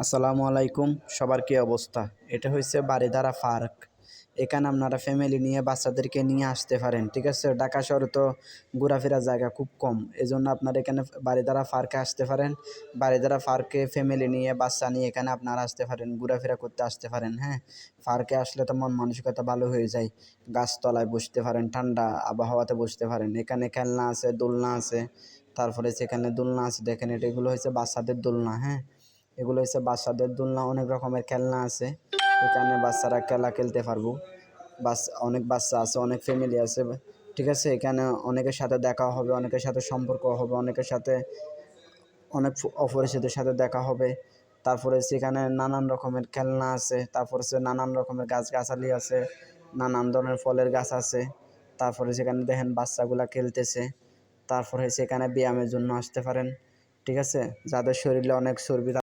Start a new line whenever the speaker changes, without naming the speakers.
আসসালামু আলাইকুম, সবার কি অবস্থা? এটা হচ্ছে বারিধারা পার্ক। এখানে আপনারা ফ্যামিলি নিয়ে বাচ্চাদেরকে নিয়ে আসতে পারেন, ঠিক আছে? ঢাকা শহরে তো ঘোরাফেরার জায়গা খুব কম, এজন্য আপনারা এখানে বারিধারা পার্কে আসতে পারেন। বারিধারা পার্কে ফ্যামিলি নিয়ে বাচ্চা নিয়ে এখানে আপনারা আসতে পারেন, ঘোরাফেরা করতে আসতে পারেন। হ্যাঁ, পার্কে আসলে তো মন মানসিকতা ভালো হয়ে যায়। গাছতলায় বসতে পারেন, ঠান্ডা আবহাওয়াতে বসতে পারেন। এখানে খেলনা আছে, দোলনা আছে। তারপরে সেখানে দোলনা আছে, দেখেন এগুলো হচ্ছে বাচ্চাদের দোলনা। হ্যাঁ, এগুলো হচ্ছে বাচ্চাদের দোলনা, অনেক রকমের খেলনা আছে। এখানে বাচ্চারা খেলা খেলতে পারবো। অনেক বাচ্চা আছে, অনেক ফ্যামিলি আছে, ঠিক আছে? এখানে অনেকের সাথে দেখা হবে, অনেকের সাথে সম্পর্ক হবে, অনেকের সাথে অনেক অপরিচিতের সাথে দেখা হবে। তারপরে সেখানে নানান রকমের খেলনা আছে, তারপরে নানান রকমের গাছগাছালি আছে, নানান ধরনের ফলের গাছ আছে। তারপরে সেখানে দেখেন বাচ্চাগুলা খেলতেছে। তারপরে সেখানে ব্যায়ামের জন্য আসতে পারেন, ঠিক আছে? যাদের শরীরে অনেক চর্বি